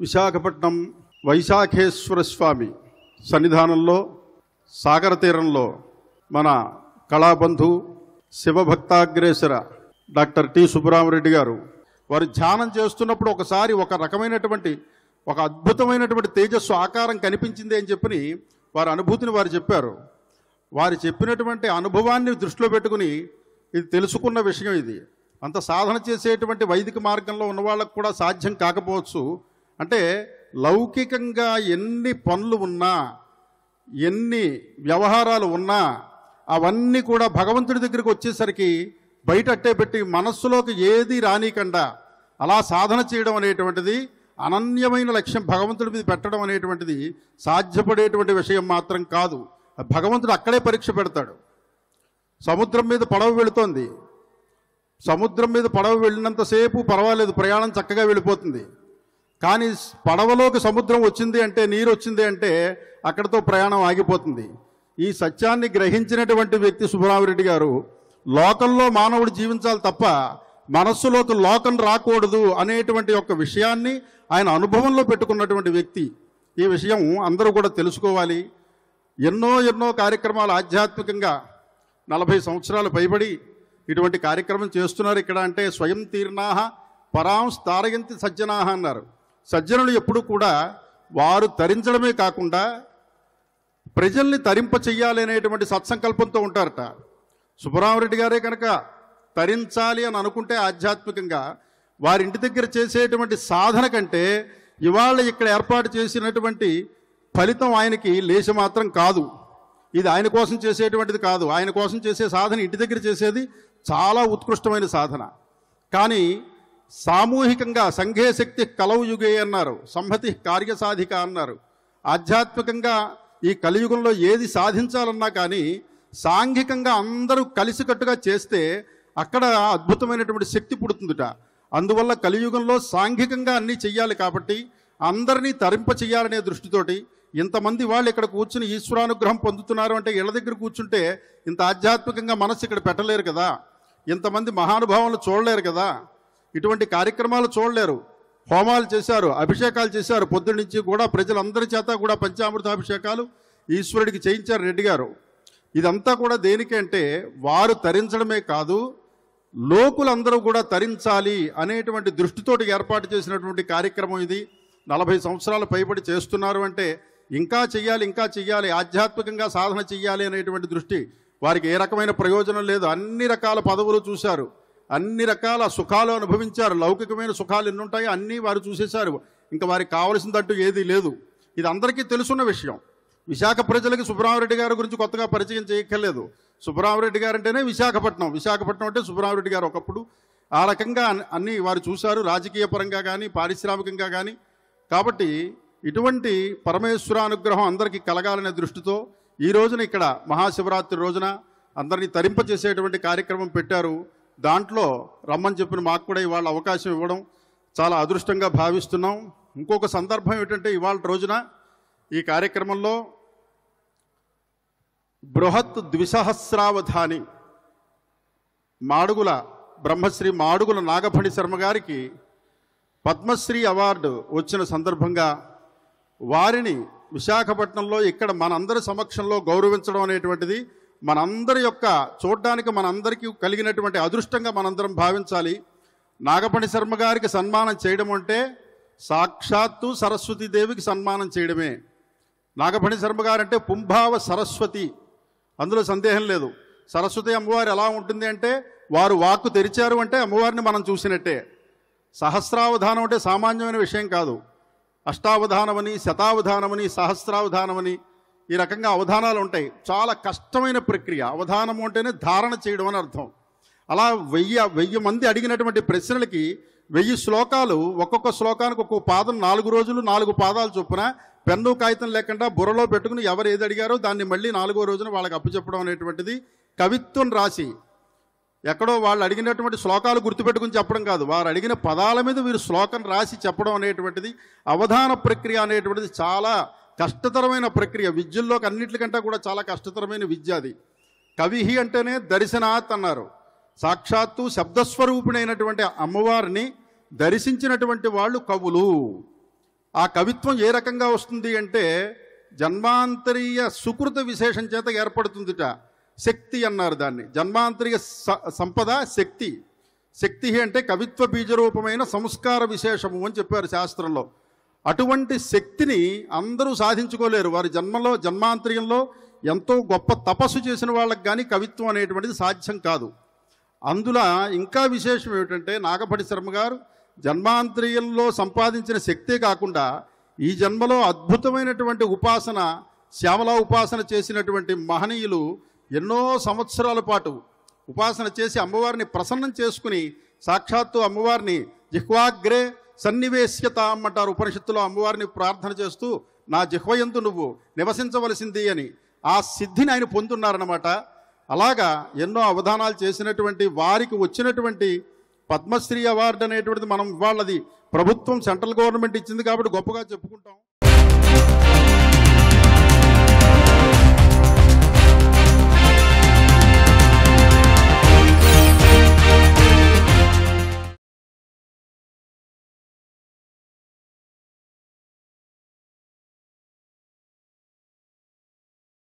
విశాఖపట్నం వైశాఖేశ్వర స్వామి సన్నిధానంలో సాగర తీరంలో మన కళాబంధు శివభక్తాగ్రేసర డాక్టర్ టి సుబ్బరామరెడ్డి గారు వారు ధ్యానం చేస్తున్నప్పుడు ఒకసారి ఒక రకమైనటువంటి ఒక అద్భుతమైనటువంటి తేజస్సు ఆకారం కనిపించింది అని చెప్పి వారి అనుభూతిని వారు చెప్పారు. వారు చెప్పినటువంటి అనుభవాన్ని దృష్టిలో పెట్టుకుని ఇది తెలుసుకున్న విషయం. ఇది అంత సాధన చేసేటువంటి వైదిక మార్గంలో ఉన్న వాళ్ళకు కూడా సాధ్యం కాకపోవచ్చు. అంటే లౌకికంగా ఎన్ని పనులు ఉన్నా, ఎన్ని వ్యవహారాలు ఉన్నా అవన్నీ కూడా భగవంతుడి దగ్గరికి వచ్చేసరికి బయట అట్టే పెట్టి మనస్సులోకి ఏది రానికుండా అలా సాధన చేయడం అనేటువంటిది అనన్యమైన లక్ష్యం భగవంతుడి మీద పెట్టడం అనేటువంటిది సాధ్యపడేటువంటి విషయం మాత్రం కాదు. భగవంతుడు అక్కడే పరీక్ష పెడతాడు. సముద్రం మీద పడవ వెళుతోంది. సముద్రం మీద పడవ వెళ్ళినంతసేపు పర్వాలేదు, ప్రయాణం చక్కగా వెళ్ళిపోతుంది. కానీ పడవలోకి సముద్రం వచ్చింది అంటే, నీరు వచ్చింది అంటే అక్కడితో ప్రయాణం ఆగిపోతుంది. ఈ సత్యాన్ని గ్రహించినటువంటి వ్యక్తి సుబ్బరామరెడ్డి గారు లోకంలో మానవుడు జీవించాలి తప్ప మనస్సులోకి లోకం రాకూడదు అనేటువంటి ఒక విషయాన్ని ఆయన అనుభవంలో పెట్టుకున్నటువంటి వ్యక్తి. ఈ విషయం అందరూ కూడా తెలుసుకోవాలి. ఎన్నో కార్యక్రమాలు ఆధ్యాత్మికంగా 40 సంవత్సరాలు పైబడి ఇటువంటి కార్యక్రమం చేస్తున్నారు ఇక్కడ. అంటే స్వయం తీర్ణాహ పరాంస్ తారయంతి సజ్జనాహ అన్నారు. సజ్జనులు ఎప్పుడు కూడా వారు తరించడమే కాకుండా ప్రజల్ని తరింప చెయ్యాలి అనేటువంటి సత్సంకల్పంతో ఉంటారట. సుబ్బరామరెడ్డి గారే కనుక తరించాలి అని అనుకుంటే ఆధ్యాత్మికంగా వారి ఇంటి దగ్గర చేసేటువంటి సాధన కంటే ఇవాళ ఇక్కడ ఏర్పాటు చేసినటువంటి ఫలితం ఆయనకి లేచి మాత్రం కాదు. ఇది ఆయన కోసం చేసేటువంటిది కాదు. ఆయన కోసం చేసే సాధన ఇంటి దగ్గర చేసేది చాలా ఉత్కృష్టమైన సాధన. కానీ సామూహికంగా సంఘే శక్తి కలవు యుగే అన్నారు, సంహతి కార్యసాధిక అన్నారు. ఆధ్యాత్మికంగా ఈ కలియుగంలో ఏది సాధించాలన్నా కానీ సాంఘికంగా అందరూ కలిసికట్టుగా చేస్తే అక్కడ అద్భుతమైనటువంటి శక్తి పుడుతుందిట. అందువల్ల కలియుగంలో సాంఘికంగా అన్నీ చెయ్యాలి కాబట్టి అందరినీ తరింప చెయ్యాలనే దృష్టితోటి ఇంతమంది వాళ్ళు ఇక్కడ కూర్చుని ఈశ్వరానుగ్రహం పొందుతున్నారు అంటే ఇళ్ళ దగ్గర కూర్చుంటే ఇంత ఆధ్యాత్మికంగా మనసు ఇక్కడ పెట్టలేరు కదా, ఇంతమంది మహానుభావులు చూడలేరు కదా, ఇటువంటి కార్యక్రమాలు చూడలేరు. హోమాలు చేశారు, అభిషేకాలు చేశారు, పొద్దున్నుంచి కూడా ప్రజలందరి చేత కూడా పంచామృతాభిషేకాలు ఈశ్వరుడికి చేయించారు రెడ్డి గారు. ఇదంతా కూడా దేనికి అంటే వారు తరించడమే కాదు, లోకులందరూ కూడా తరించాలి అనేటువంటి దృష్టితోటి ఏర్పాటు చేసినటువంటి కార్యక్రమం ఇది. 40 సంవత్సరాలు పైబడి చేస్తున్నారు అంటే ఇంకా చెయ్యాలి, ఆధ్యాత్మికంగా సాధన చెయ్యాలి అనేటువంటి దృష్టి వారికి ఏ రకమైన ప్రయోజనం లేదు. అన్ని రకాల పదవులు చూశారు, అన్ని రకాల సుఖాలు అనుభవించారు. లౌకికమైన సుఖాలు ఎన్ని ఉంటాయో అన్నీ వారు చూసేశారు. ఇంకా వారికి కావలసిందంటూ ఏదీ లేదు. ఇది అందరికీ తెలుసున్న విషయం. విశాఖ ప్రజలకి సుబ్బరామరెడ్డి గారి గురించి కొత్తగా పరిచయం చేయక్కర్లేదు. సుబ్బరామరెడ్డి గారు అంటేనే విశాఖపట్నం అంటే సుబ్బరామరెడ్డి గారు ఒకప్పుడు ఆ రకంగా అన్నీ వారు చూశారు, రాజకీయ పరంగా కానీ పారిశ్రామికంగా కానీ. కాబట్టి ఇటువంటి పరమేశ్వరానుగ్రహం అందరికీ కలగాలనే దృష్టితో ఈ రోజున ఇక్కడ మహాశివరాత్రి రోజున అందరినీ తరింపచేసేటువంటి కార్యక్రమం పెట్టారు. దాంట్లో రమ్మని చెప్పిన మాకు కూడా ఇవాళ అవకాశం ఇవ్వడం చాలా అదృష్టంగా భావిస్తున్నాం. ఇంకొక సందర్భం ఏమిటంటే ఇవాళ రోజున ఈ కార్యక్రమంలో బృహత్ ద్విసహస్రావధాని మాడుగుల బ్రహ్మశ్రీ మాడుగుల నాగఫణి శర్మ గారికి పద్మశ్రీ అవార్డు వచ్చిన సందర్భంగా వారిని విశాఖపట్నంలో ఇక్కడ మనందరి సమక్షంలో గౌరవించడం అనేటువంటిది మనందరి యొక్క చూడడానికి మనందరికీ కలిగినటువంటి అదృష్టంగా మనందరం భావించాలి. నాగఫణి శర్మ గారికి సన్మానం చేయడం అంటే సాక్షాత్తు సరస్వతీదేవికి సన్మానం చేయడమే. నాగఫణి శర్మ గారు అంటే పుంభావ సరస్వతి, అందులో సందేహం లేదు. సరస్వతి అమ్మవారు ఎలా ఉంటుంది అంటే వారు వాక్కు తెరిచారు అంటే అమ్మవారిని మనం చూసినట్టే. సహస్రావధానం అంటే సామాన్యమైన విషయం కాదు. అష్టావధానమని, శతావధానమని, సహస్రావధానమని ఈ రకంగా అవధానాలు ఉంటాయి. చాలా కష్టమైన ప్రక్రియ. అవధానము అంటేనే ధారణ చేయడం అని అర్థం. అలా 1000 మంది అడిగినటువంటి ప్రశ్నలకి 1000 శ్లోకాలు, ఒక్కొక్క శ్లోకానికి ఒక్కొక్క పాదం 4 రోజులు 4 పాదాలు చొప్పున పెన్ను కాగితం లేకుండా బుర్రలో పెట్టుకుని ఎవరు ఏది అడిగారో దాన్ని మళ్ళీ 4వ రోజున వాళ్ళకి అప్పచెప్పడం అనేటువంటిది కవిత్వం రాసి ఎక్కడో వాళ్ళు అడిగినటువంటి శ్లోకాలు గుర్తుపెట్టుకుని చెప్పడం కాదు, వారు అడిగిన పదాల మీద వీరు శ్లోకం రాసి చెప్పడం అనేటువంటిది అవధాన ప్రక్రియ అనేటువంటిది చాలా కష్టతరమైన ప్రక్రియ. విద్యల్లోకి అన్నిటికంటే కూడా చాలా కష్టతరమైన విద్య అది. కవిహి అంటేనే దర్శనాత్ అన్నారు. సాక్షాత్తు శబ్దస్వరూపిణైనటువంటి అమ్మవారిని దర్శించినటువంటి వాళ్ళు కవులు. ఆ కవిత్వం ఏ రకంగా వస్తుంది అంటే జన్మాంతరీయ సుకృత విశేషం చేత ఏర్పడుతుందిట. శక్తి అన్నారు దాన్ని. జన్మాంతరీయ సంపద శక్తి. శక్తి అంటే కవిత్వ బీజరూపమైన సంస్కార విశేషము అని చెప్పారు శాస్త్రంలో. అటువంటి శక్తిని అందరూ సాధించుకోలేరు. వారి జన్మాంతర్యంలో ఎంతో గొప్ప తపస్సు చేసిన వాళ్ళకి కానీ కవిత్వం అనేటువంటిది సాధ్యం కాదు. అందులో ఇంకా విశేషం ఏమిటంటే నాగపటి శర్మ గారు జన్మాంతర్యంలో సంపాదించిన శక్తే కాకుండా ఈ జన్మలో అద్భుతమైనటువంటి ఉపాసన, శ్యామలా ఉపాసన చేసినటువంటి మహనీయులు ఎన్నో సంవత్సరాల పాటు ఉపాసన చేసి అమ్మవారిని ప్రసన్నం చేసుకుని సాక్షాత్తు అమ్మవారిని జిహ్వాగ్రే సన్నివేశ్యతాం అంటారు ఉపనిషత్తులో. అమ్మవారిని ప్రార్థన చేస్తూ నా జిహ్వయందు నువ్వు నివసించవలసింది అని ఆ సిద్ధిని ఆయన పొందున్నారన్నమాట. అలాగా ఎన్నో అవధానాలు చేసినటువంటి వారికి వచ్చినటువంటి పద్మశ్రీ అవార్డు అనేటువంటిది మనం ఇవాళది ప్రభుత్వం సెంట్రల్ గవర్నమెంట్ ఇచ్చింది కాబట్టి గొప్పగా చెప్పుకుంటాం.